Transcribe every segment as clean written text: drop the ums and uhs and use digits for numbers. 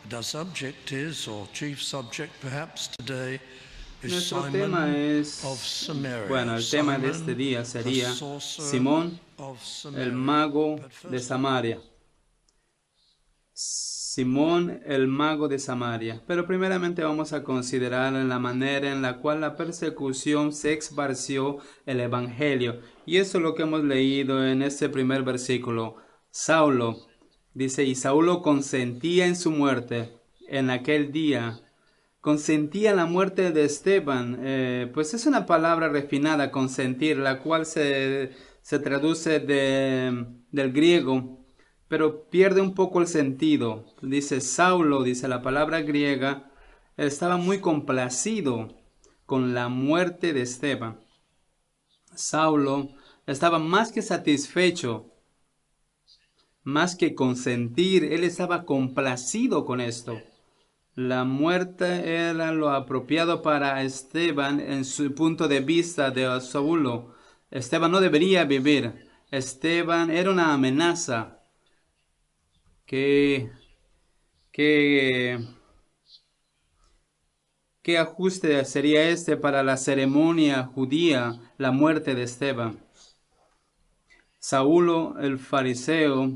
The subject is, or chief subject perhaps today, is Nuestro tema Simon es, of Samaria. el tema de este Simon, día the sería sorcerer Simón, of el Samaria. mago But de first, Samaria. Simón, el mago de Samaria. Pero primeramente vamos a considerar la manera en la cual la persecución se esparció el evangelio. Y eso es lo que hemos leído en este primer versículo. Saulo dice, y Saulo consentía en su muerte en aquel día. Consentía la muerte de Esteban, pues es una palabra refinada, consentir, la cual se traduce del griego, pero pierde un poco el sentido. Dice Saulo, dice la palabra griega, estaba muy complacido con la muerte de Esteban. Saulo estaba más que satisfecho, más que consentir, él estaba complacido con esto. La muerte era lo apropiado para Esteban en su punto de vista de Saulo. Esteban no debería vivir. Esteban era una amenaza. ¿Qué ajuste sería este para la ceremonia judía, la muerte de Esteban? Saulo, el fariseo,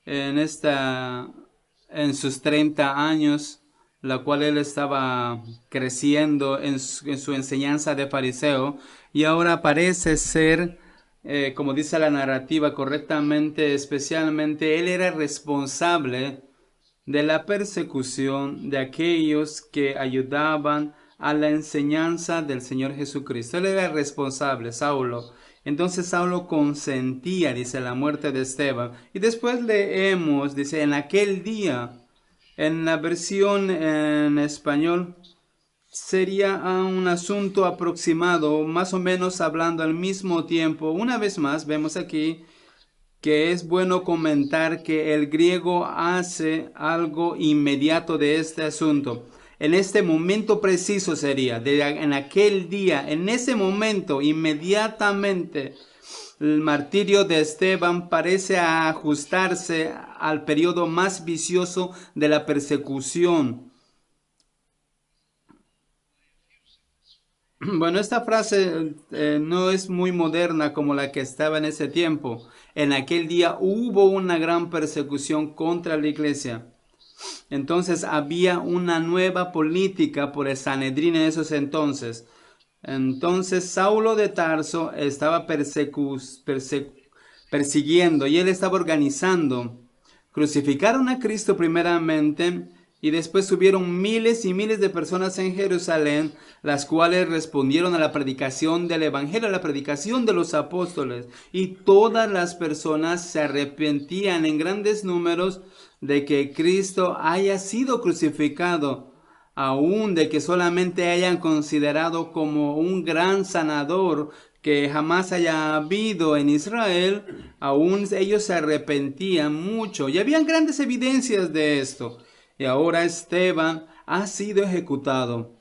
en sus 30 años, la cual él estaba creciendo en su enseñanza de fariseo, y ahora parece ser, como dice la narrativa correctamente, especialmente, él era responsable de la persecución de aquellos que ayudaban a la enseñanza del Señor Jesucristo. Él era responsable, Saulo. Entonces Saulo consentía, dice, la muerte de Esteban. Y después leemos, dice, en aquel día, en la versión en español, sería un asunto aproximado, más o menos hablando al mismo tiempo. Una vez más, vemos aquí que es bueno comentar que el griego hace algo inmediato de este asunto. En este momento preciso sería, en aquel día, en ese momento, inmediatamente, el martirio de Esteban parece ajustarse al periodo más vicioso de la persecución. Bueno, esta frase no es muy moderna como la que estaba en ese tiempo. En aquel día hubo una gran persecución contra la iglesia. Entonces había una nueva política por el Sanedrín en esos entonces. Entonces Saulo de Tarso estaba persiguiendo y él estaba organizando. Crucificaron a Cristo primeramente y después hubieron miles y miles de personas en Jerusalén, las cuales respondieron a la predicación del Evangelio, a la predicación de los apóstoles. Y todas las personas se arrepentían en grandes números de que Cristo haya sido crucificado, aún de que solamente hayan considerado como un gran sanador que jamás haya habido en Israel, aún ellos se arrepentían mucho y habían grandes evidencias de esto. Y ahora Esteban ha sido ejecutado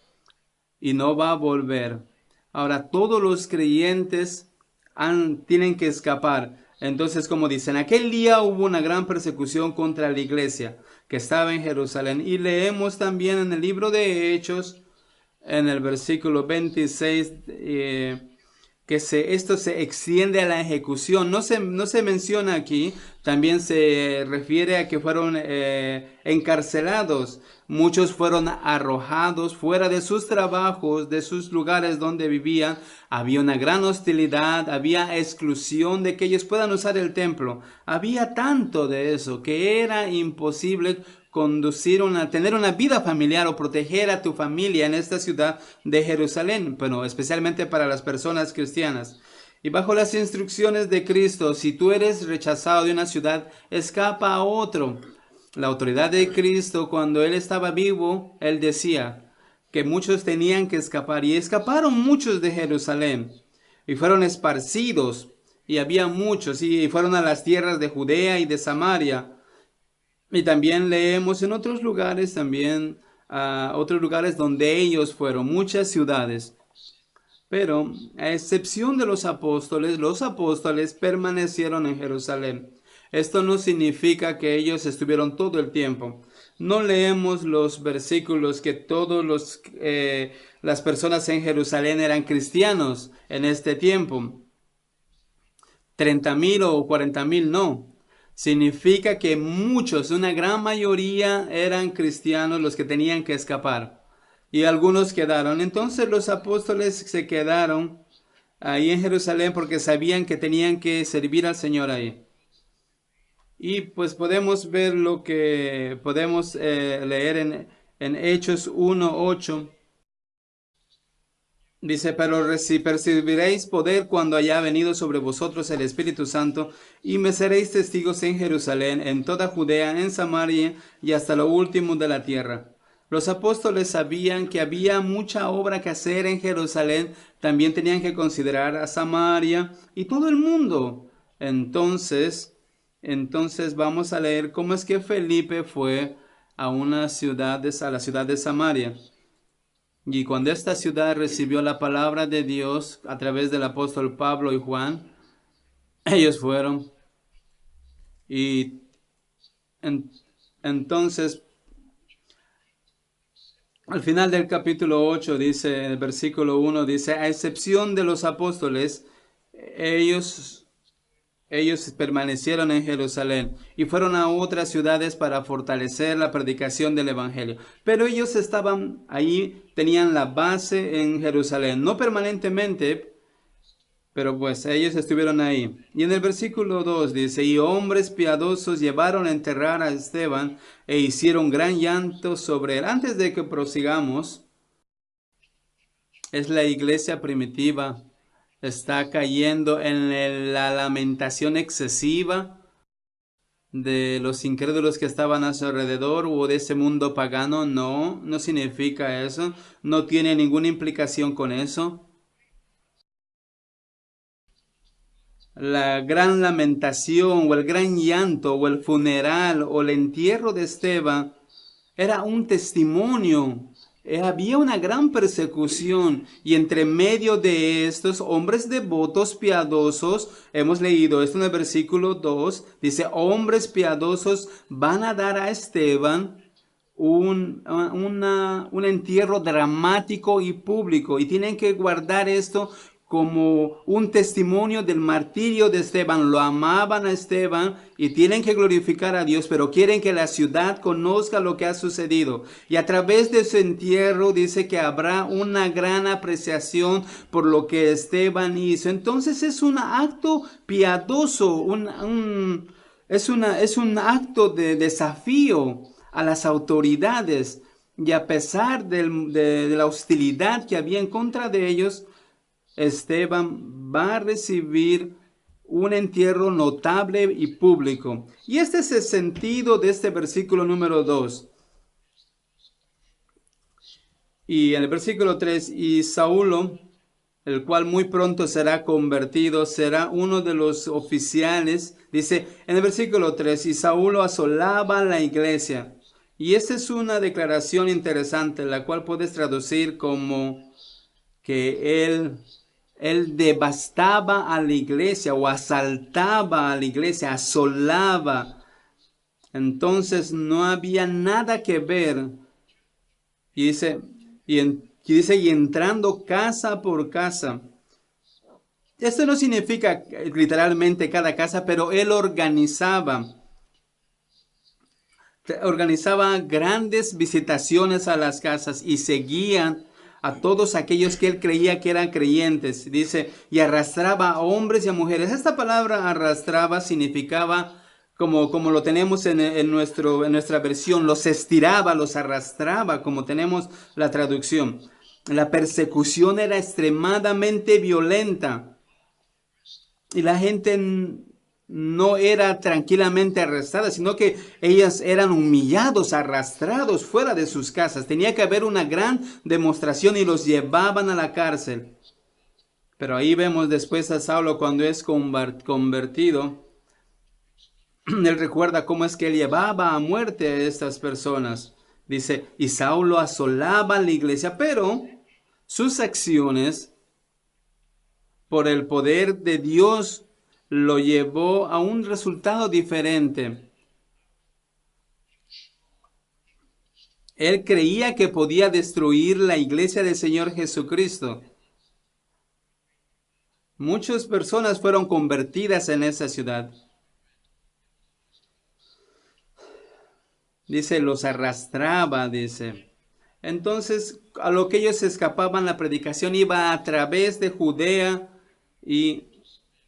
y no va a volver. Ahora todos los creyentes tienen que escapar. Entonces, como dicen, aquel día hubo una gran persecución contra la iglesia que estaba en Jerusalén. Y leemos también en el libro de Hechos, en el versículo 26, que esto se extiende a la ejecución. No se menciona aquí, también se refiere a que fueron encarcelados. Muchos fueron arrojados fuera de sus trabajos, de sus lugares donde vivían. Había una gran hostilidad, había exclusión de que ellos puedan usar el templo. Había tanto de eso que era imposible tener una vida familiar o proteger a tu familia en esta ciudad de Jerusalén, pero especialmente para las personas cristianas. Y bajo las instrucciones de Cristo, si tú eres rechazado de una ciudad, escapa a otro. La autoridad de Cristo, cuando Él estaba vivo, Él decía que muchos tenían que escapar, y escaparon muchos de Jerusalén, y fueron esparcidos, y había muchos, y fueron a las tierras de Judea y de Samaria. Y también leemos en otros lugares, otros lugares donde ellos fueron, muchas ciudades. Pero, a excepción de los apóstoles permanecieron en Jerusalén. Esto no significa que ellos estuvieron todo el tiempo. no leemos los versículos que todos las personas en Jerusalén eran cristianos en este tiempo. 30,000 o 40,000 no. Significa que muchos, una gran mayoría eran cristianos los que tenían que escapar. Y algunos quedaron. Entonces los apóstoles se quedaron ahí en Jerusalén porque sabían que tenían que servir al Señor ahí. Y pues podemos ver lo que podemos leer en Hechos 1:8. Dice, pero percibiréis poder cuando haya venido sobre vosotros el Espíritu Santo, y me seréis testigos en Jerusalén, en toda Judea, en Samaria y hasta lo último de la tierra. Los apóstoles sabían que había mucha obra que hacer en Jerusalén, también tenían que considerar a Samaria y todo el mundo. Entonces vamos a leer cómo es que Felipe fue a la ciudad de Samaria. Y cuando esta ciudad recibió la palabra de Dios a través del apóstol Pablo y Juan, ellos fueron. Y entonces, al final del capítulo 8, dice, en el versículo 1, dice, a excepción de los apóstoles, ellos permanecieron en Jerusalén y fueron a otras ciudades para fortalecer la predicación del Evangelio. Pero ellos estaban ahí, tenían la base en Jerusalén, no permanentemente, pero pues ellos estuvieron ahí. Y en el versículo 2 dice, y hombres piadosos llevaron a enterrar a Esteban e hicieron gran llanto sobre él. Antes de que prosigamos, es la iglesia primitiva. Está cayendo en la lamentación excesiva de los incrédulos que estaban a su alrededor o de ese mundo pagano. No, no significa eso. No tiene ninguna implicación con eso. La gran lamentación o el gran llanto o el funeral o el entierro de Esteban era un testimonio. Había una gran persecución y entre medio de estos hombres devotos piadosos, hemos leído esto en el versículo 2, dice, hombres piadosos van a dar a Esteban un entierro dramático y público y tienen que guardar esto como un testimonio del martirio de Esteban. Lo amaban a Esteban y tienen que glorificar a Dios, pero quieren que la ciudad conozca lo que ha sucedido. Y a través de su entierro dice que habrá una gran apreciación por lo que Esteban hizo. Entonces es un acto piadoso, es un acto de desafío a las autoridades. Y a pesar de la hostilidad que había en contra de ellos, Esteban va a recibir un entierro notable y público. Y este es el sentido de este versículo número 2. Y en el versículo 3, y Saulo, el cual muy pronto será convertido, será uno de los oficiales. Dice en el versículo 3, y Saulo asolaba la iglesia. Y esta es una declaración interesante, la cual puedes traducir como que él devastaba a la iglesia o asaltaba a la iglesia, asolaba. Entonces no había nada que ver. Y dice, y entrando casa por casa. Esto no significa literalmente cada casa, pero él organizaba grandes visitaciones a las casas y seguían a todos aquellos que él creía que eran creyentes. Dice, y arrastraba a hombres y a mujeres. Esta palabra arrastraba significaba, como lo tenemos en nuestra versión, los estiraba, los arrastraba, como tenemos la traducción. La persecución era extremadamente violenta. Y la gente no era tranquilamente arrestada, sino que ellas eran humillados, arrastrados fuera de sus casas. Tenía que haber una gran demostración y los llevaban a la cárcel. Pero ahí vemos después a Saulo cuando es convertido. Él recuerda cómo es que él llevaba a muerte a estas personas. Dice, y Saulo asolaba la iglesia, pero sus acciones, por el poder de Dios, lo llevó a un resultado diferente. Él creía que podía destruir la iglesia del Señor Jesucristo. Muchas personas fueron convertidas en esa ciudad. Dice, los arrastraba, dice. Entonces, a lo que ellos escapaban, la predicación iba a través de Judea y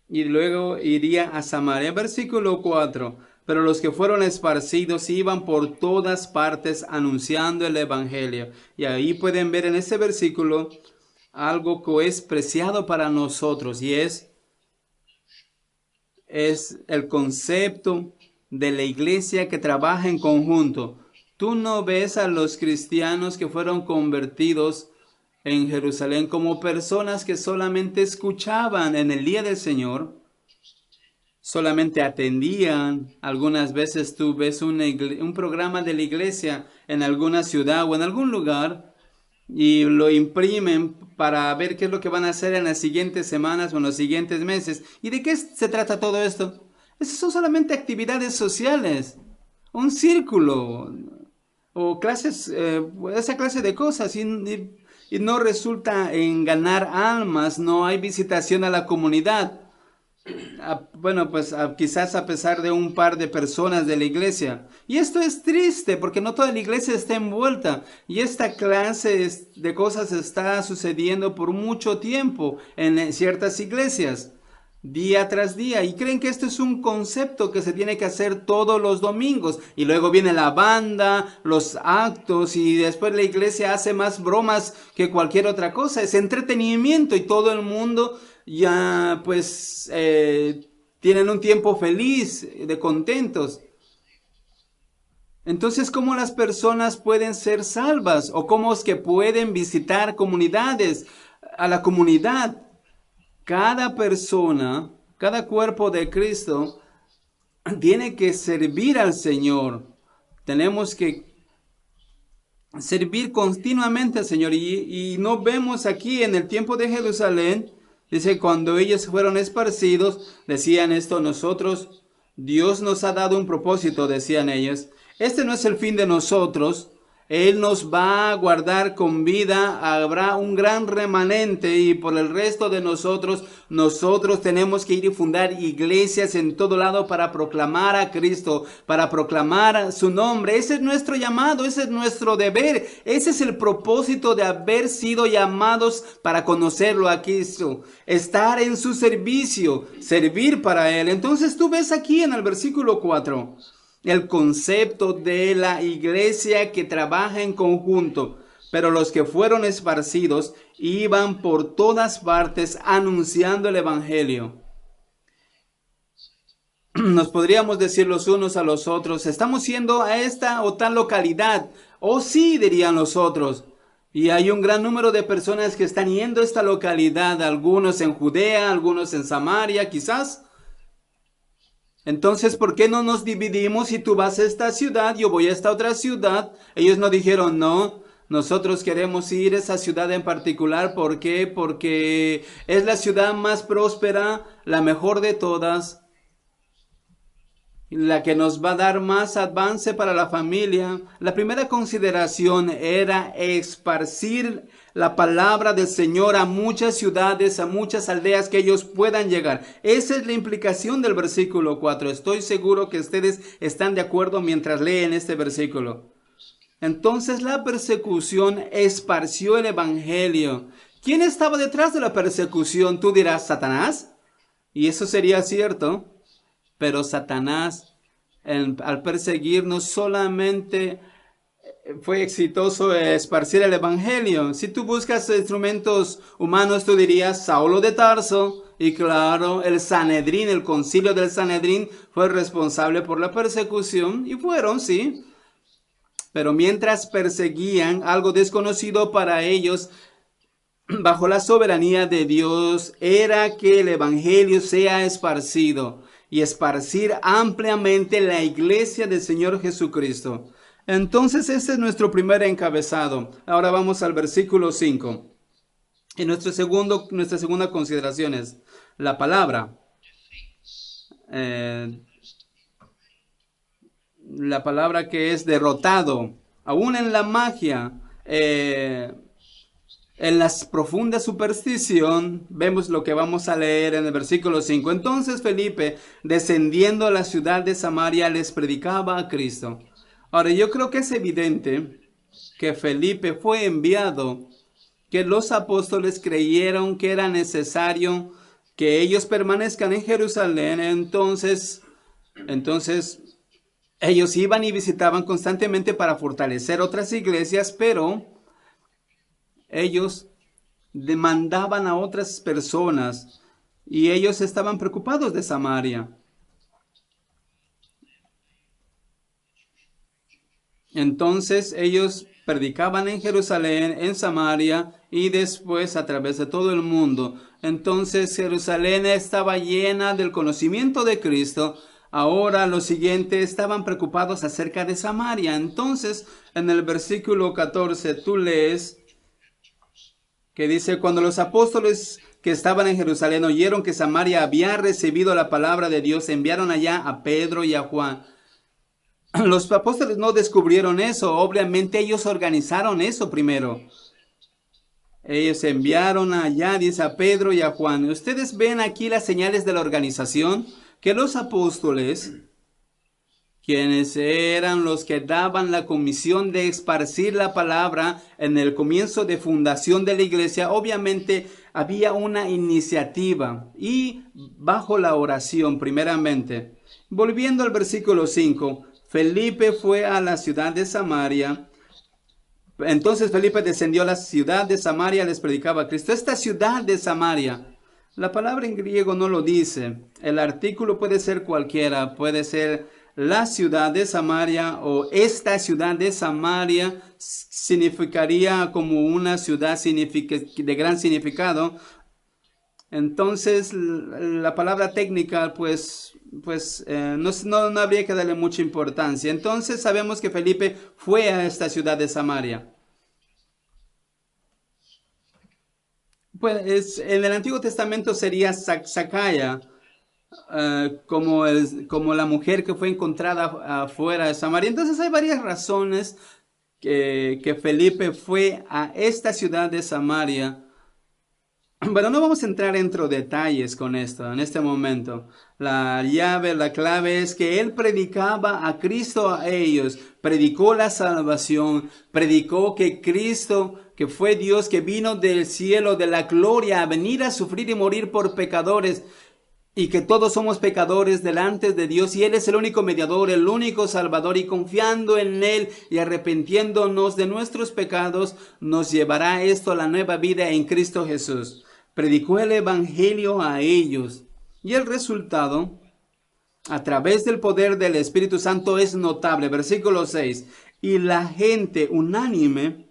luego iría a Samaria. Versículo 4. Pero los que fueron esparcidos iban por todas partes anunciando el evangelio. Y ahí pueden ver en ese versículo algo que es preciado para nosotros, y es el concepto de la iglesia que trabaja en conjunto. Tú no ves a los cristianos que fueron convertidos en Jerusalén como personas que solamente escuchaban en el día del Señor, solamente atendían. Algunas veces tú ves un programa de la iglesia en alguna ciudad o en algún lugar y lo imprimen para ver qué es lo que van a hacer en las siguientes semanas o en los siguientes meses. ¿Y de qué se trata todo esto? Esas son solamente actividades sociales, un círculo o clases, esa clase de cosas, y no resulta en ganar almas, no hay visitación a la comunidad. Bueno, pues quizás a pesar de un par de personas de la iglesia. Y esto es triste porque no toda la iglesia está envuelta. Y esta clase de cosas está sucediendo por mucho tiempo en ciertas iglesias, día tras día. Y creen que esto es un concepto que se tiene que hacer todos los domingos. Y luego viene la banda, los actos, y después la iglesia hace más bromas que cualquier otra cosa. Es entretenimiento y todo el mundo ya pues tienen un tiempo feliz, de contentos. Entonces, ¿cómo las personas pueden ser salvas? ¿O cómo es que pueden visitar comunidades? A la comunidad, cada persona, cada cuerpo de Cristo tiene que servir al Señor. Tenemos que servir continuamente al Señor. Y no vemos aquí en el tiempo de Jerusalén. Dice, cuando ellos fueron esparcidos, decían esto, nosotros, Dios nos ha dado un propósito, decían ellos. Este no es el fin de nosotros. Él nos va a guardar con vida, habrá un gran remanente y por el resto de nosotros tenemos que ir y fundar iglesias en todo lado para proclamar a Cristo, para proclamar su nombre. Ese es nuestro llamado, ese es nuestro deber, ese es el propósito de haber sido llamados para conocerlo a Cristo, estar en su servicio, servir para Él. Entonces tú ves aquí en el versículo 4, el concepto de la iglesia que trabaja en conjunto. Pero los que fueron esparcidos iban por todas partes anunciando el evangelio. Nos podríamos decir los unos a los otros, estamos yendo a esta o tal localidad. Oh sí, dirían los otros. Y hay un gran número de personas que están yendo a esta localidad, algunos en Judea, algunos en Samaria, quizás. Entonces, ¿por qué no nos dividimos? Si tú vas a esta ciudad, yo voy a esta otra ciudad. Ellos no dijeron, no, nosotros queremos ir a esa ciudad en particular. ¿Por qué? Porque es la ciudad más próspera, la mejor de todas, la que nos va a dar más avance para la familia. La primera consideración era esparcir la palabra del Señor a muchas ciudades, a muchas aldeas que ellos puedan llegar. Esa es la implicación del versículo 4. Estoy seguro que ustedes están de acuerdo mientras leen este versículo. Entonces la persecución esparció el evangelio. ¿Quién estaba detrás de la persecución? Tú dirás, ¿Satanás? Y eso sería cierto. Pero Satanás, al perseguirnos, solamente fue exitoso esparcir el evangelio. Si tú buscas instrumentos humanos, tú dirías Saulo de Tarso. Y claro, el Sanedrín, el concilio del Sanedrín, fue responsable por la persecución. Y fueron, sí. Pero mientras perseguían algo desconocido para ellos, bajo la soberanía de Dios, era que el evangelio sea esparcido. Y esparcir ampliamente la iglesia del Señor Jesucristo. Entonces, este es nuestro primer encabezado. Ahora vamos al versículo 5. Y nuestra segunda consideración es la palabra. La palabra que es derrotado. aún en la magia, en la profunda superstición, vemos lo que vamos a leer en el versículo 5. Entonces Felipe, descendiendo a la ciudad de Samaria, les predicaba a Cristo. Ahora, yo creo que es evidente que Felipe fue enviado, que los apóstoles creyeron que era necesario que ellos permanezcan en Jerusalén. Entonces ellos iban y visitaban constantemente para fortalecer otras iglesias, pero ellos demandaban a otras personas y ellos estaban preocupados de Samaria. Entonces ellos predicaban en Jerusalén, en Samaria y después a través de todo el mundo. Entonces Jerusalén estaba llena del conocimiento de Cristo. Ahora lo siguiente, estaban preocupados acerca de Samaria. Entonces en el versículo 14 tú lees que dice: cuando los apóstoles que estaban en Jerusalén oyeron que Samaria había recibido la palabra de Dios, enviaron allá a Pedro y a Juan. Los apóstoles no descubrieron eso, obviamente ellos organizaron eso primero. Ellos enviaron allá, dice, a Pedro y a Juan. Ustedes ven aquí las señales de la organización, que los apóstoles, quienes eran los que daban la comisión de esparcir la palabra en el comienzo de fundación de la iglesia, obviamente había una iniciativa y bajo la oración primeramente. Volviendo al versículo 5, Felipe fue a la ciudad de Samaria. Entonces Felipe descendió a la ciudad de Samaria, les predicaba a Cristo. Esta ciudad de Samaria, la palabra en griego no lo dice. El artículo puede ser cualquiera, puede ser la ciudad de Samaria o esta ciudad de Samaria. Significaría como una ciudad de gran significado. Entonces la palabra técnica no habría que darle mucha importancia. Entonces sabemos que Felipe fue a esta ciudad de Samaria. Pues en el Antiguo Testamento sería Zacaya, como la mujer que fue encontrada afuera de Samaria. Entonces hay varias razones que Felipe fue a esta ciudad de Samaria. Bueno, no vamos a entrar en detalles con esto en este momento. La clave es que él predicaba a Cristo a ellos, predicó la salvación, predicó que Cristo, que fue Dios, que vino del cielo, de la gloria, a venir a sufrir y morir por pecadores, y que todos somos pecadores delante de Dios, y Él es el único mediador, el único salvador, y confiando en Él y arrepintiéndonos de nuestros pecados, nos llevará esto a la nueva vida en Cristo Jesús. Predicó el evangelio a ellos, y el resultado, a través del poder del Espíritu Santo, es notable. Versículo 6, y la gente unánime,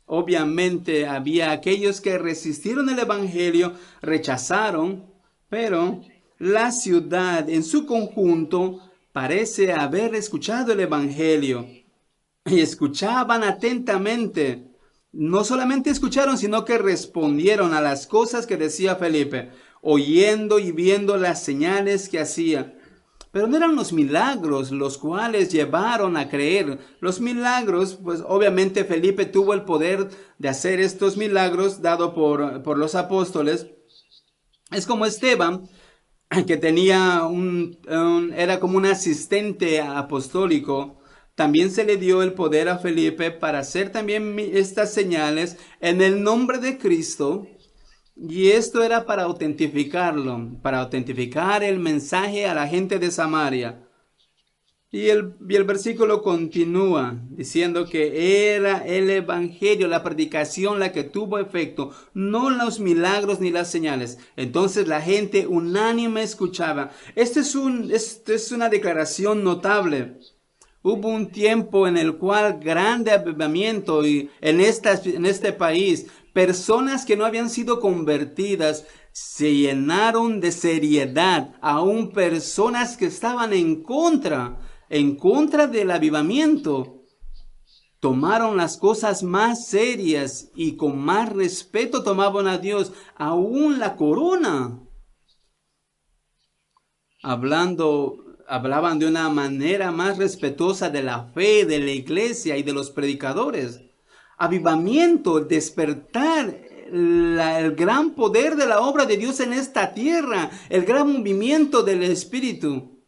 obviamente había aquellos que resistieron el evangelio, rechazaron, pero la ciudad en su conjunto parece haber escuchado el evangelio y escuchaban atentamente. No solamente escucharon, sino que respondieron a las cosas que decía Felipe, oyendo y viendo las señales que hacía. Pero no eran los milagros los cuales llevaron a creer. Los milagros, pues obviamente Felipe tuvo el poder de hacer estos milagros dado por los apóstoles. Es como Esteban, que tenía era como un asistente apostólico. También se le dio el poder a Felipe para hacer también estas señales en el nombre de Cristo. Y esto era para autentificarlo, para autentificar el mensaje a la gente de Samaria. Y el versículo continúa diciendo que era el evangelio, la predicación la que tuvo efecto, no los milagros ni las señales. Entonces la gente unánime escuchaba. Esta es una declaración notable. Hubo un tiempo en el cual grande avivamiento y en este país, personas que no habían sido convertidas se llenaron de seriedad, aún personas que estaban en contra del avivamiento, tomaron las cosas más serias y con más respeto tomaban a Dios, aún la corona. Hablando hablaban de una manera más respetuosa de la fe, de la iglesia y de los predicadores. Avivamiento, despertar, el gran poder de la obra de Dios en esta tierra, el gran movimiento del Espíritu.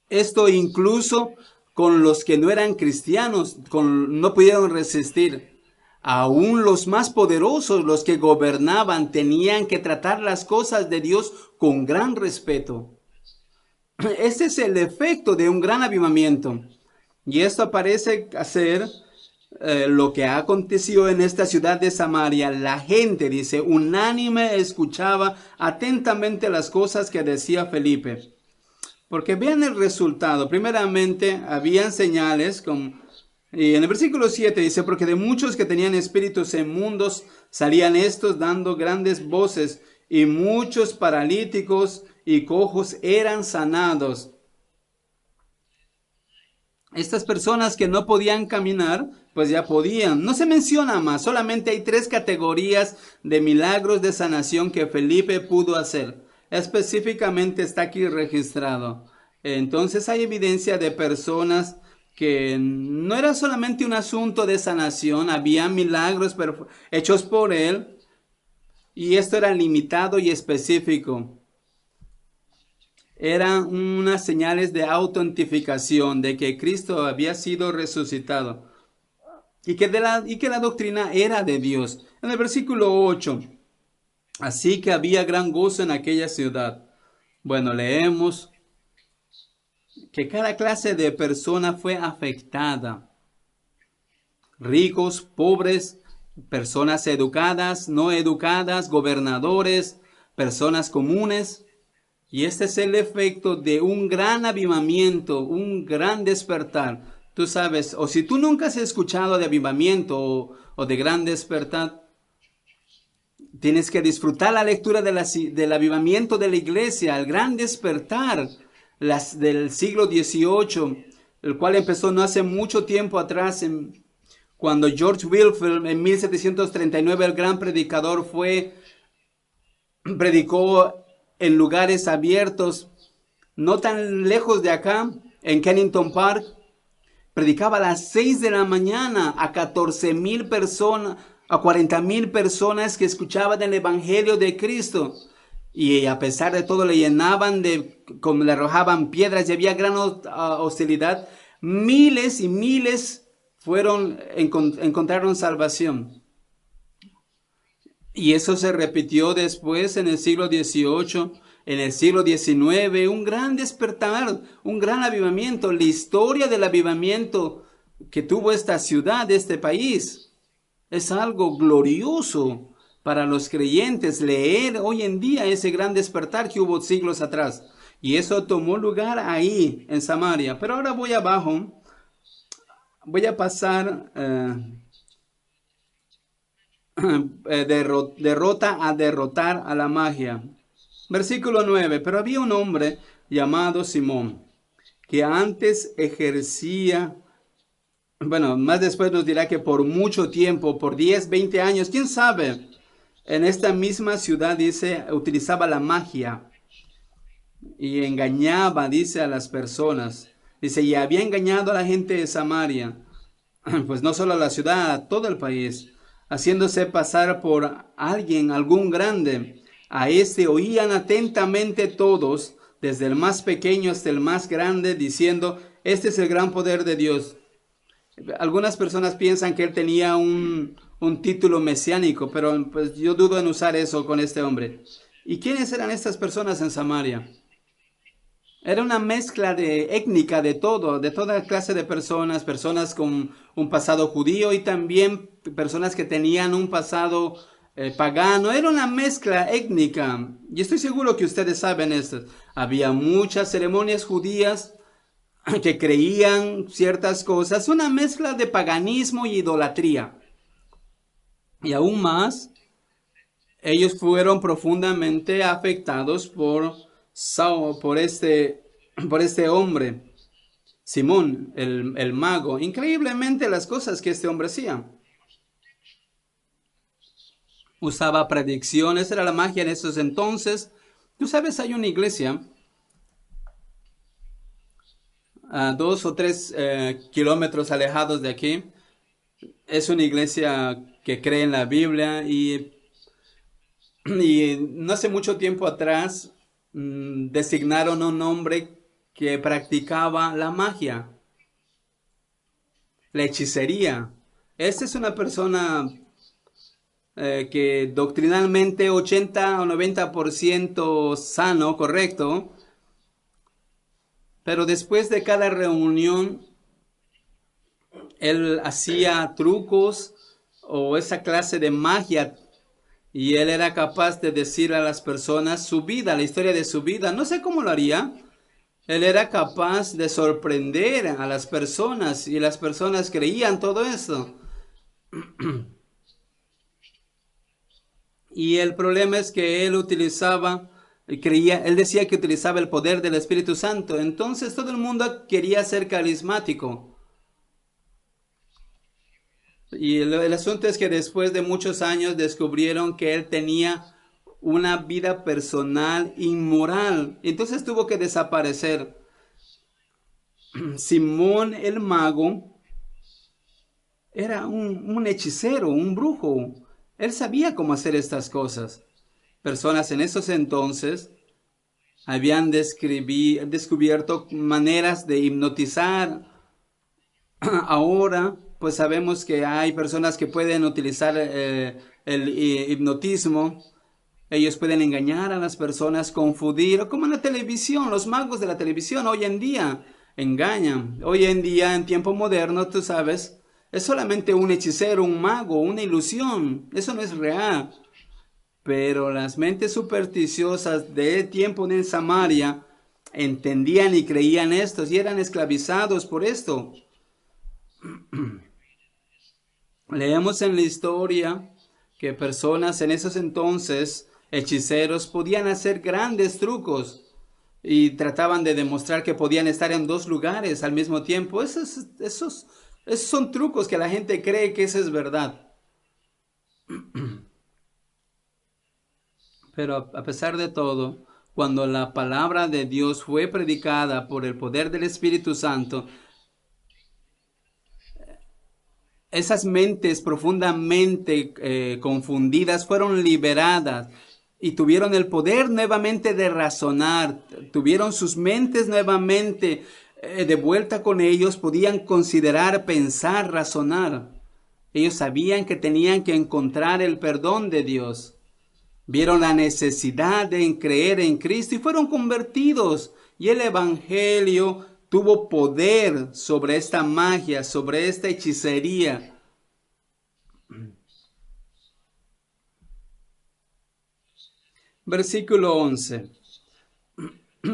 Esto incluso con los que no eran cristianos, no pudieron resistir. Aún los más poderosos, los que gobernaban, tenían que tratar las cosas de Dios con gran respeto. Este es el efecto de un gran avivamiento. Y esto parece ser lo que ha acontecido en esta ciudad de Samaria. La gente, dice, unánime escuchaba atentamente las cosas que decía Felipe. Porque vean el resultado. Primeramente, habían señales y en el versículo 7 dice, porque de muchos que tenían espíritus inmundos salían estos dando grandes voces, y muchos paralíticos y cojos eran sanados. Estas personas que no podían caminar, pues ya podían. No se menciona más, solamente hay 3 categorías de milagros de sanación que Felipe pudo hacer. Específicamente está aquí registrado. Entonces hay evidencia de personas que no era solamente un asunto de sanación, había milagros hechos por él, y esto era limitado y específico. Eran unas señales de autentificación de que Cristo había sido resucitado y que la doctrina era de Dios. En el versículo 8, así que había gran gozo en aquella ciudad. Bueno, leemos que cada clase de persona fue afectada. Ricos, pobres, personas educadas, no educadas, gobernadores, personas comunes. Y este es el efecto de un gran avivamiento, un gran despertar. Tú sabes, o si tú nunca has escuchado de avivamiento o de gran despertar, tienes que disfrutar la lectura del avivamiento de la iglesia, el gran despertar del siglo XVIII, el cual empezó no hace mucho tiempo atrás, cuando George Whitefield en 1739, el gran predicador, predicó en lugares abiertos, no tan lejos de acá, en Kennington Park. Predicaba a las 6 de la mañana a 14,000 personas, a 40,000 personas que escuchaban el Evangelio de Cristo. Y a pesar de todo le llenaban como le arrojaban piedras y había gran hostilidad. Miles y miles encontraron salvación. Y eso se repitió después en el siglo XVIII, en el siglo XIX, un gran despertar, un gran avivamiento. La historia del avivamiento que tuvo esta ciudad, este país, es algo glorioso para los creyentes leer hoy en día ese gran despertar que hubo siglos atrás. Y eso tomó lugar ahí, en Samaria. Pero ahora voy abajo, voy a pasar derrota a derrotar a la magia. Versículo 9. Pero había un hombre llamado Simón, que antes ejercía, más después nos dirá que por mucho tiempo, por 10, 20 años, quién sabe, en esta misma ciudad, dice, utilizaba la magia y engañaba, dice, a las personas. Dice, y había engañado a la gente de Samaria, pues no solo a la ciudad, a todo el país, haciéndose pasar por algún grande. A este oían atentamente todos, desde el más pequeño hasta el más grande, diciendo, este es el gran poder de Dios. Algunas personas piensan que él tenía un título mesiánico, pero pues yo dudo en usar eso con este hombre. ¿Y quiénes eran estas personas en Samaria? Era una mezcla étnica de toda clase de personas, personas con un pasado judío y también personas que tenían un pasado pagano. Era una mezcla étnica. Y estoy seguro que ustedes saben esto. Había muchas ceremonias judías que creían ciertas cosas, una mezcla de paganismo y idolatría. Y aún más, ellos fueron profundamente afectados por este hombre, Simón, el mago. Increíblemente las cosas que este hombre hacía. Usaba predicciones, era la magia en esos entonces. Tú sabes, hay una iglesia a 2 o 3 kilómetros alejados de aquí. Es una iglesia que cree en la Biblia y no hace mucho tiempo atrás designaron a un hombre que practicaba la magia, la hechicería. Esta es una persona que doctrinalmente 80 o 90% sano, correcto, pero después de cada reunión él hacía trucos o esa clase de magia y él era capaz de decir a las personas su vida, la historia de su vida. No sé cómo lo haría. Él era capaz de sorprender a las personas y las personas creían todo eso. Y el problema es que él él decía que utilizaba el poder del Espíritu Santo. Entonces todo el mundo quería ser carismático. Y el asunto es que después de muchos años descubrieron que él tenía una vida personal inmoral. Entonces tuvo que desaparecer. Simón el mago era un hechicero, un brujo. Él sabía cómo hacer estas cosas. Personas en esos entonces habían descubierto maneras de hipnotizar. Ahora, pues sabemos que hay personas que pueden utilizar el hipnotismo. Ellos pueden engañar a las personas, confundir, como en la televisión, los magos de la televisión hoy en día engañan. Hoy en día, en tiempo moderno, tú sabes, es solamente un hechicero, un mago, una ilusión. Eso no es real. Pero las mentes supersticiosas de tiempo en Samaria entendían y creían esto y eran esclavizados por esto. Leemos en la historia que personas en esos entonces, hechiceros, podían hacer grandes trucos y trataban de demostrar que podían estar en 2 lugares al mismo tiempo. Esos son trucos que la gente cree que eso es verdad. Pero a pesar de todo, cuando la palabra de Dios fue predicada por el poder del Espíritu Santo, esas mentes profundamente confundidas fueron liberadas y tuvieron el poder nuevamente de razonar, tuvieron sus mentes nuevamente de vuelta con ellos, podían considerar, pensar, razonar. Ellos sabían que tenían que encontrar el perdón de Dios. Vieron la necesidad de creer en Cristo y fueron convertidos. Y el Evangelio tuvo poder sobre esta magia, sobre esta hechicería. Versículo 11.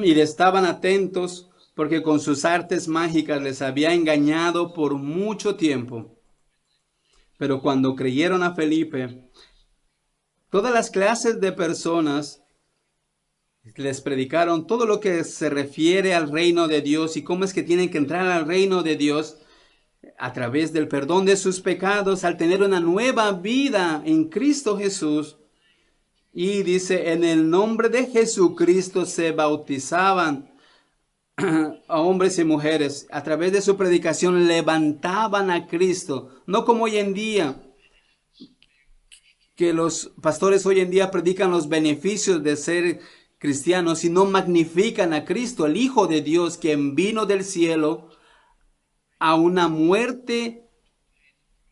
Y estaban atentos porque con sus artes mágicas les había engañado por mucho tiempo. Pero cuando creyeron a Felipe, todas las clases de personas les predicaron todo lo que se refiere al reino de Dios y cómo es que tienen que entrar al reino de Dios a través del perdón de sus pecados, al tener una nueva vida en Cristo Jesús. Y dice, en el nombre de Jesucristo se bautizaban a hombres y mujeres. A través de su predicación levantaban a Cristo, no como hoy en día, que los pastores hoy en día predican los beneficios de ser cristianos y no magnifican a Cristo, el Hijo de Dios, quien vino del cielo a una muerte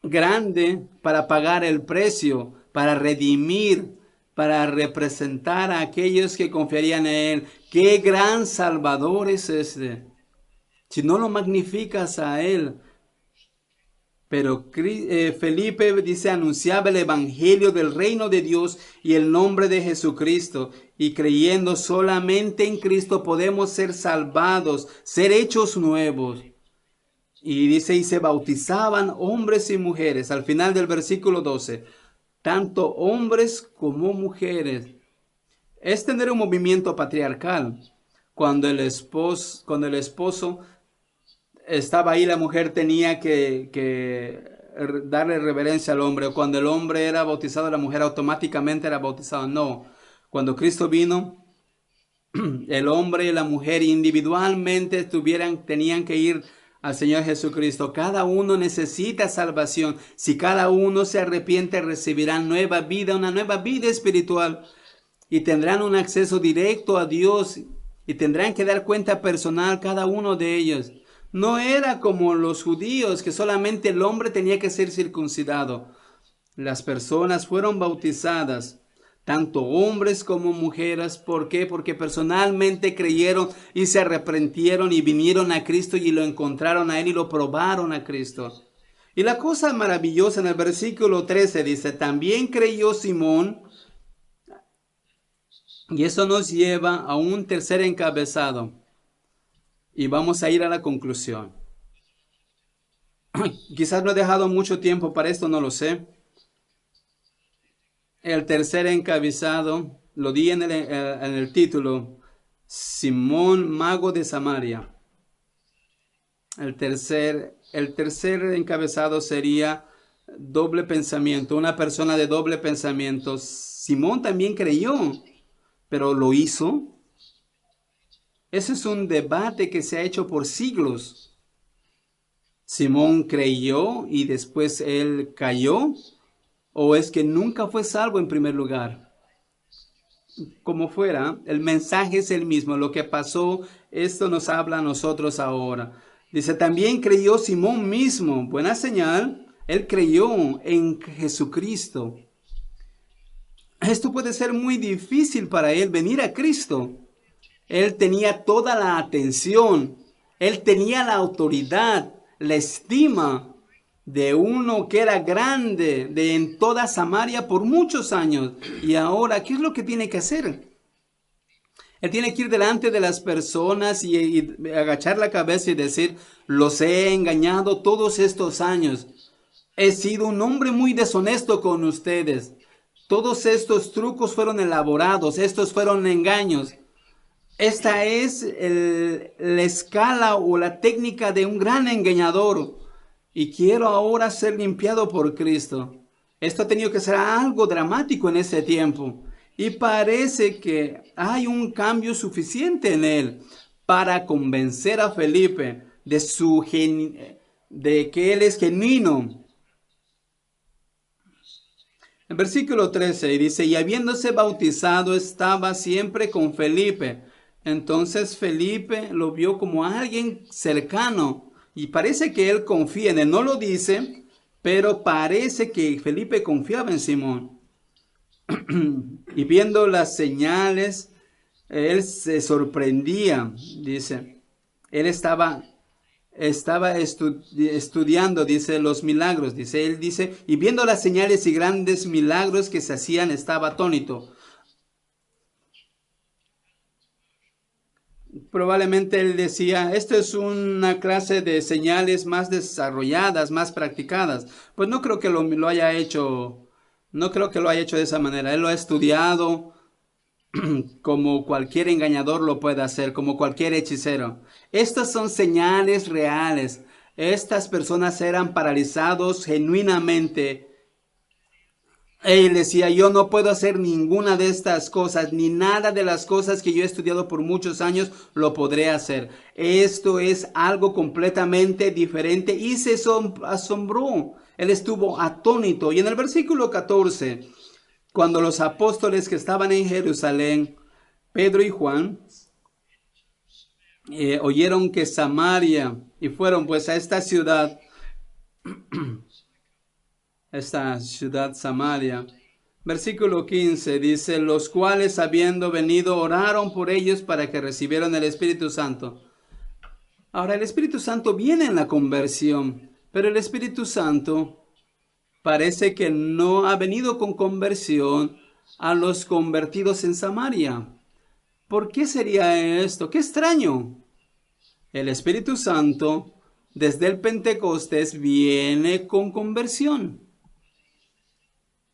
grande para pagar el precio, para redimir, para representar a aquellos que confiarían en Él. ¡Qué gran Salvador es este! Si no lo magnificas a Él. Pero Felipe dice, anunciaba el evangelio del reino de Dios y el nombre de Jesucristo. Y creyendo solamente en Cristo podemos ser salvados, ser hechos nuevos. Y dice, y se bautizaban hombres y mujeres. Al final del versículo 12, tanto hombres como mujeres. Es tener un movimiento patriarcal. Cuando el esposo estaba ahí, la mujer tenía que darle reverencia al hombre. O cuando el hombre era bautizado, la mujer automáticamente era bautizada. No. Cuando Cristo vino, el hombre y la mujer individualmente tenían que ir al Señor Jesucristo. Cada uno necesita salvación. Si cada uno se arrepiente, recibirán nueva vida, una nueva vida espiritual, y tendrán un acceso directo a Dios, y tendrán que dar cuenta personal cada uno de ellos. No era como los judíos, que solamente el hombre tenía que ser circuncidado. Las personas fueron bautizadas, tanto hombres como mujeres. ¿Por qué? Porque personalmente creyeron y se arrepintieron y vinieron a Cristo y lo encontraron a Él y lo probaron a Cristo. Y la cosa maravillosa en el versículo 13 dice, también creyó Simón, y eso nos lleva a un tercer encabezado. Y vamos a ir a la conclusión. Quizás no he dejado mucho tiempo para esto, no lo sé. El tercer encabezado, lo di en el título, Simón, mago de Samaria. El tercer encabezado sería doble pensamiento, una persona de doble pensamiento. Simón también creyó, pero ¿lo hizo? Ese es un debate que se ha hecho por siglos. Simón creyó y después él cayó, ¿o es que nunca fue salvo en primer lugar? Como fuera, el mensaje es el mismo. Lo que pasó, esto nos habla a nosotros ahora. Dice, también creyó Simón mismo. Buena señal. Él creyó en Jesucristo. Esto puede ser muy difícil para él, venir a Cristo. Él tenía toda la atención. Él tenía la autoridad, la estima de uno que era grande en toda Samaria por muchos años. Y ahora, ¿qué es lo que tiene que hacer? Él tiene que ir delante de las personas y agachar la cabeza y decir, los he engañado todos estos años. He sido un hombre muy deshonesto con ustedes. Todos estos trucos fueron elaborados, estos fueron engaños. Esta es la escala o la técnica de un gran engañador. Y quiero ahora ser limpiado por Cristo. Esto ha tenido que ser algo dramático en ese tiempo. Y parece que hay un cambio suficiente en él para convencer a Felipe de que él es genuino. En versículo 13 dice, y habiéndose bautizado estaba siempre con Felipe. Entonces Felipe lo vio como alguien cercano. Y parece que él confía en él. No lo dice, pero parece que Felipe confiaba en Simón. Y viendo las señales, él se sorprendía, dice. Él estaba estudiando, dice, los milagros. Dice, él dice, y viendo las señales y grandes milagros que se hacían, estaba atónito. Probablemente él decía, esto es una clase de señales más desarrolladas, más practicadas. Pues no creo que lo haya hecho, no creo que lo haya hecho de esa manera. Él lo ha estudiado como cualquier engañador lo puede hacer, como cualquier hechicero. Estas son señales reales. Estas personas eran paralizados genuinamente. Él decía, yo no puedo hacer ninguna de estas cosas, ni nada de las cosas que yo he estudiado por muchos años lo podré hacer. Esto es algo completamente diferente y se asombró. Él estuvo atónito. Y en el versículo 14, cuando los apóstoles que estaban en Jerusalén, Pedro y Juan, oyeron que Samaria, y fueron pues a esta ciudad Samaria. Versículo 15 dice, los cuales habiendo venido oraron por ellos para que recibieran el Espíritu Santo. Ahora el Espíritu Santo viene en la conversión, pero el Espíritu Santo parece que no ha venido con conversión a los convertidos en Samaria. ¿Por qué sería esto? ¡Qué extraño! El Espíritu Santo desde el Pentecostés viene con conversión.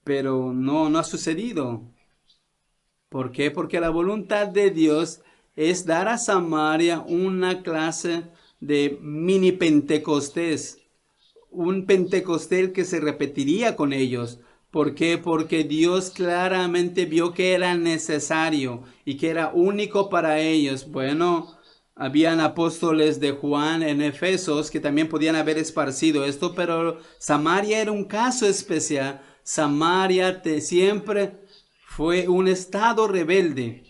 Pero no ha sucedido. ¿Por qué? Porque la voluntad de Dios es dar a Samaria una clase de mini Pentecostés. Un Pentecostés que se repetiría con ellos. ¿Por qué? Porque Dios claramente vio que era necesario y que era único para ellos. Bueno, habían apóstoles de Juan en Efesos que también podían haber esparcido esto, pero Samaria era un caso especial. Samaria siempre fue un estado rebelde.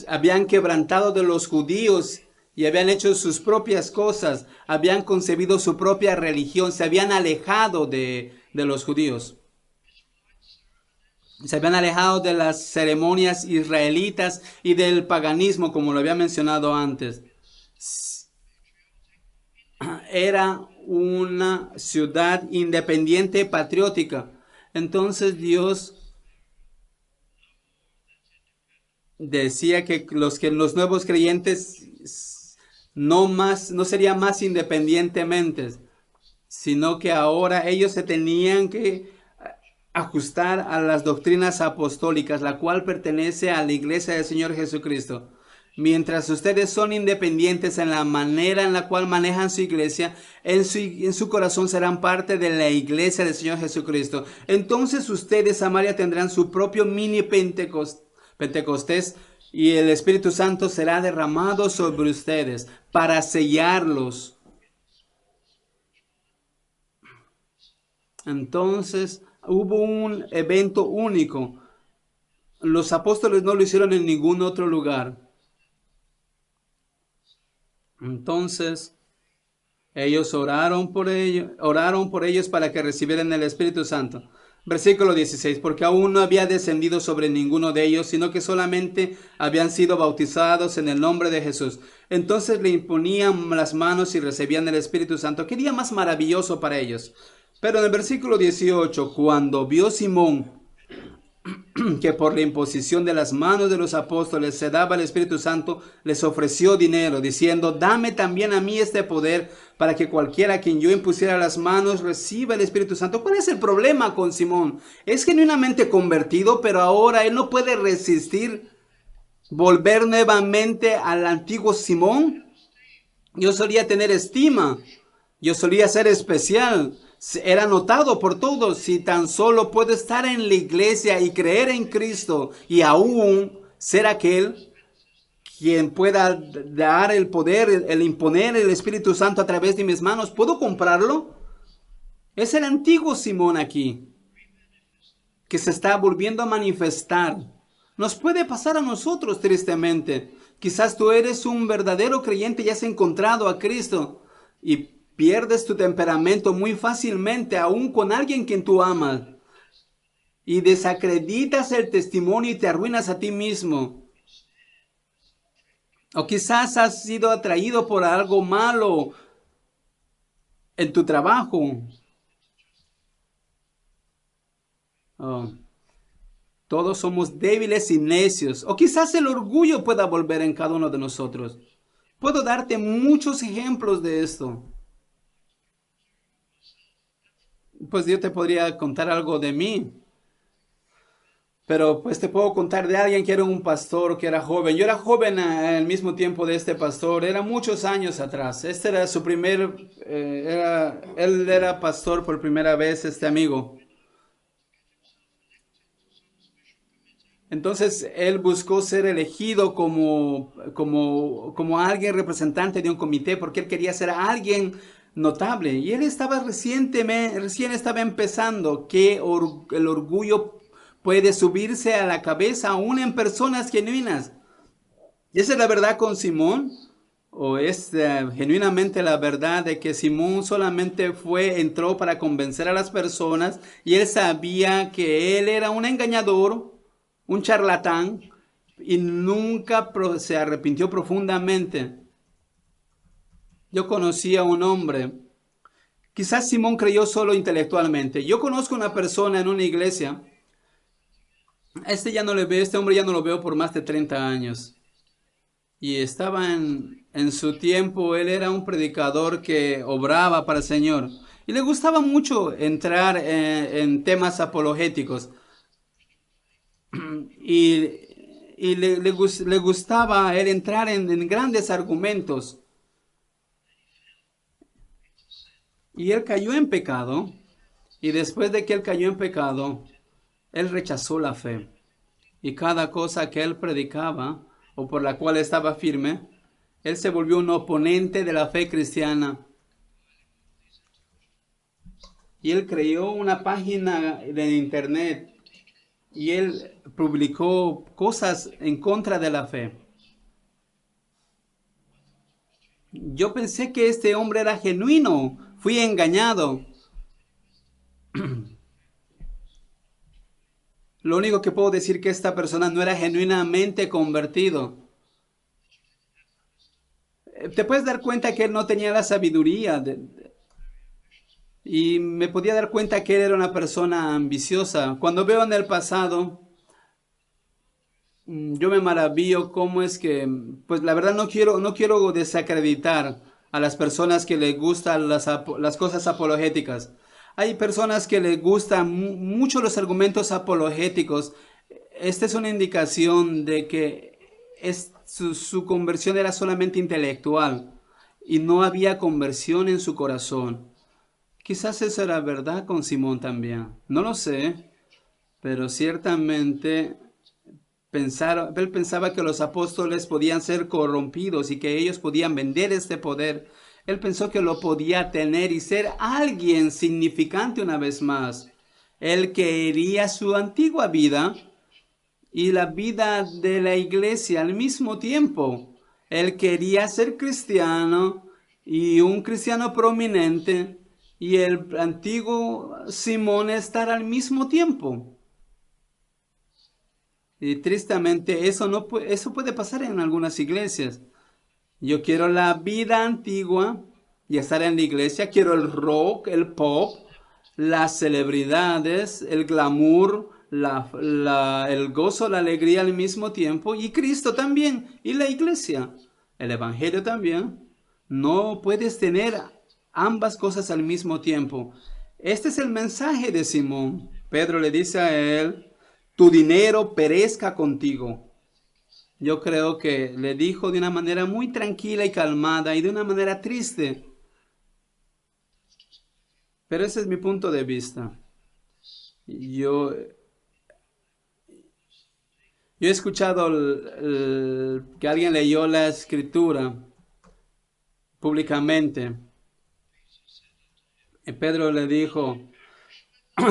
Habían quebrantado de los judíos y habían hecho sus propias cosas, habían concebido su propia religión, se habían alejado de los judíos. Se habían alejado de las ceremonias israelitas y del paganismo, como lo había mencionado antes. Era una ciudad independiente, patriótica. Entonces Dios decía que los nuevos creyentes no serían más independientemente, sino que ahora ellos se tenían que ajustar a las doctrinas apostólicas, la cual pertenece a la iglesia del Señor Jesucristo. Mientras ustedes son independientes en la manera en la cual manejan su iglesia, en su corazón serán parte de la iglesia del Señor Jesucristo. Entonces ustedes, Samaria, tendrán su propio mini Pentecostés y el Espíritu Santo será derramado sobre ustedes para sellarlos. Entonces hubo un evento único. Los apóstoles no lo hicieron en ningún otro lugar. Entonces ellos oraron por ellos para que recibieran el Espíritu Santo. Versículo 16, porque aún no había descendido sobre ninguno de ellos, sino que solamente habían sido bautizados en el nombre de Jesús. Entonces le imponían las manos y recibían el Espíritu Santo. Qué día más maravilloso para ellos. Pero en el versículo 18, cuando vio Simón que por la imposición de las manos de los apóstoles se daba el Espíritu Santo, les ofreció dinero, diciendo, dame también a mí este poder, para que cualquiera a quien yo impusiera las manos reciba el Espíritu Santo. ¿Cuál es el problema con Simón? Es genuinamente convertido, pero ahora él no puede resistir volver nuevamente al antiguo Simón. Yo solía tener estima, yo solía ser especial, era notado por todos. Si tan solo puedo estar en la iglesia y creer en Cristo y aún ser aquel quien pueda dar el poder, el imponer el Espíritu Santo a través de mis manos, ¿puedo comprarlo? Es el antiguo Simón aquí que se está volviendo a manifestar. Nos puede pasar a nosotros tristemente. Quizás tú eres un verdadero creyente y has encontrado a Cristo y pierdes tu temperamento muy fácilmente, aún con alguien quien tú amas, y desacreditas el testimonio y te arruinas a ti mismo. O quizás has sido atraído por algo malo en tu trabajo. Todos somos débiles y necios. O quizás el orgullo pueda volver en cada uno de nosotros. Puedo darte muchos ejemplos de esto. Pues yo te podría contar algo de mí. Pero pues te puedo contar de alguien que era un pastor, que era joven. Yo era joven al mismo tiempo de este pastor. Era muchos años atrás. Este era su él era pastor por primera vez, este amigo. Entonces él buscó ser elegido como alguien representante de un comité porque él quería ser alguien notable. Y él estaba recién estaba empezando que el orgullo puede subirse a la cabeza aún en personas genuinas. ¿Y esa es la verdad con Simón? ¿O es genuinamente la verdad de que Simón solamente entró para convencer a las personas y él sabía que él era un engañador, un charlatán, y nunca se arrepintió profundamente? Yo conocí a un hombre, quizás Simón creyó solo intelectualmente. Yo conozco una persona en una iglesia, este hombre ya no lo veo por más de 30 años. Y estaba en su tiempo, él era un predicador que obraba para el Señor. Y le gustaba mucho entrar en temas apologéticos. Y le gustaba a él entrar en grandes argumentos. Y él cayó en pecado Y después de que él cayó en pecado, él rechazó la fe. Y cada cosa que él predicaba o por la cual estaba firme, él se volvió un oponente de la fe cristiana. Y él creó una página de internet y él publicó cosas en contra de la fe. Yo pensé que este hombre era genuino, fui engañado. Lo único que puedo decir que esta persona no era genuinamente convertido. Te puedes dar cuenta que él no tenía la sabiduría y me podía dar cuenta que él era una persona ambiciosa. Cuando veo en el pasado, yo me maravillo cómo es que, pues la verdad no quiero desacreditar a las personas que les gustan las cosas apologéticas. Hay personas que les gustan mucho los argumentos apologéticos. Esta es una indicación de que su conversión era solamente intelectual y no había conversión en su corazón. Quizás eso era verdad con Simón también. No lo sé, pero ciertamente él pensaba que los apóstoles podían ser corrompidos y que ellos podían vender este poder. Él pensó que lo podía tener y ser alguien significante una vez más. Él quería su antigua vida y la vida de la iglesia al mismo tiempo. Él quería ser cristiano y un cristiano prominente y el antiguo Simón estar al mismo tiempo. Y tristemente eso puede pasar en algunas iglesias. Yo quiero la vida antigua y estar en la iglesia. Quiero el rock, el pop, las celebridades, el glamour, el gozo, la alegría al mismo tiempo. Y Cristo también. Y la iglesia. El evangelio también. No puedes tener ambas cosas al mismo tiempo. Este es el mensaje de Simón. Pedro le dice a él: tu dinero perezca contigo. Yo creo que le dijo de una manera muy tranquila y calmada y de una manera triste. Pero ese es mi punto de vista. Yo he escuchado que alguien leyó la escritura públicamente. Y Pedro le dijo: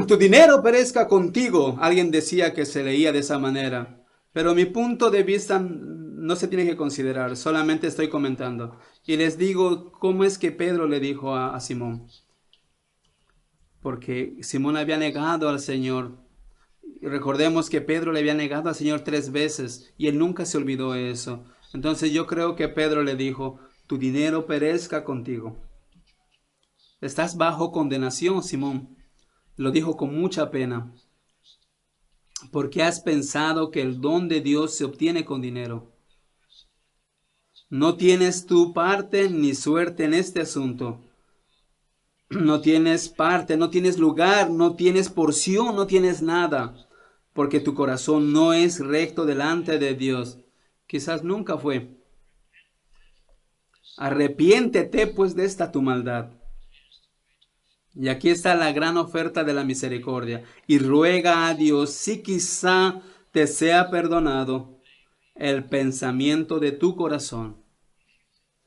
tu dinero perezca contigo. Alguien decía que se leía de esa manera. Pero mi punto de vista no se tiene que considerar, solamente estoy comentando. Y les digo cómo es que Pedro le dijo a Simón. Porque Simón había negado al Señor. Y recordemos que Pedro le había negado al Señor 3 veces y él nunca se olvidó de eso. Entonces yo creo que Pedro le dijo: tu dinero perezca contigo. Estás bajo condenación, Simón. Lo dijo con mucha pena. Porque has pensado que el don de Dios se obtiene con dinero. No tienes tu parte ni suerte en este asunto. No tienes parte, no tienes lugar, no tienes porción, no tienes nada. Porque tu corazón no es recto delante de Dios. Quizás nunca fue. Arrepiéntete pues de esta tu maldad. Y aquí está la gran oferta de la misericordia. Y ruega a Dios si quizá te sea perdonado el pensamiento de tu corazón.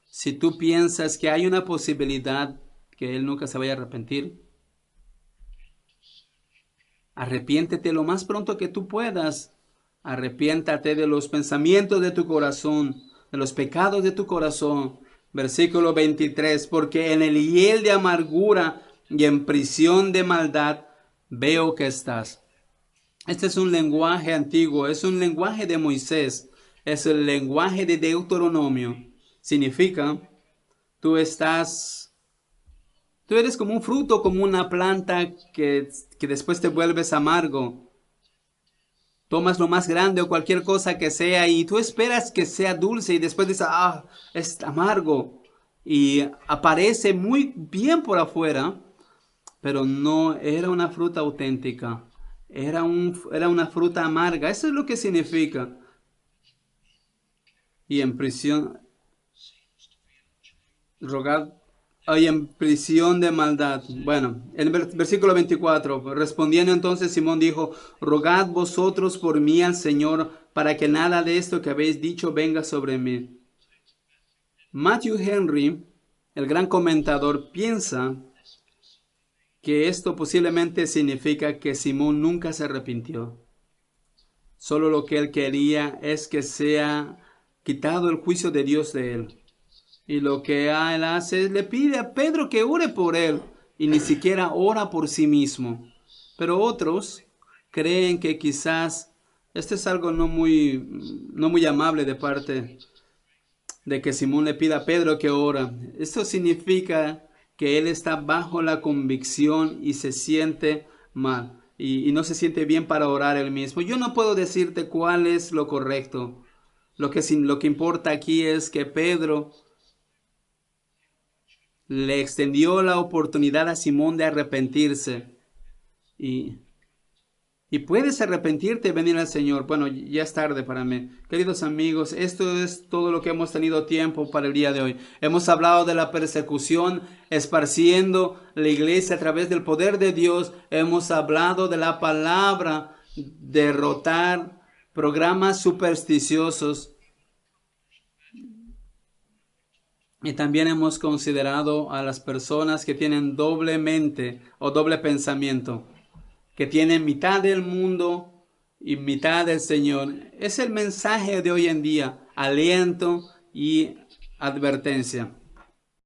Si tú piensas que hay una posibilidad que Él nunca se vaya a arrepentir, arrepiéntete lo más pronto que tú puedas. Arrepiéntate de los pensamientos de tu corazón, de los pecados de tu corazón. Versículo 23, porque en el hiel de amargura y en prisión de maldad veo que estás. Este es un lenguaje antiguo, es un lenguaje de Moisés, es el lenguaje de Deuteronomio. Significa, tú eres como un fruto, como una planta que después te vuelves amargo. Tomas lo más grande o cualquier cosa que sea y tú esperas que sea dulce y después dices: es amargo. Y aparece muy bien por afuera, pero no era una fruta auténtica. Era una fruta amarga. Eso es lo que significa. Y en prisión, rogad hay en prisión de maldad. Bueno, en el versículo 24, respondiendo entonces Simón dijo, rogad vosotros por mí al Señor, para que nada de esto que habéis dicho venga sobre mí. Matthew Henry, el gran comentador, piensa que esto posiblemente significa que Simón nunca se arrepintió. Solo lo que él quería es que sea quitado el juicio de Dios de él. Y lo que él hace es le pide a Pedro que ore por él y ni siquiera ora por sí mismo. Pero otros creen que quizás esto es algo no muy amable de parte de que Simón le pida a Pedro que ora. Esto significa que él está bajo la convicción y se siente mal y no se siente bien para orar él mismo. Yo no puedo decirte cuál es lo correcto. Lo que importa aquí es que Pedro le extendió la oportunidad a Simón de arrepentirse y puedes arrepentirte y venir al Señor. Bueno, ya es tarde para mí. Queridos amigos, esto es todo lo que hemos tenido tiempo para el día de hoy. Hemos hablado de la persecución, esparciendo la iglesia a través del poder de Dios. Hemos hablado de la palabra, derrotar programas supersticiosos. Y también hemos considerado a las personas que tienen doble mente o doble pensamiento, que tienen mitad del mundo y mitad del Señor. Es el mensaje de hoy en día, aliento y advertencia.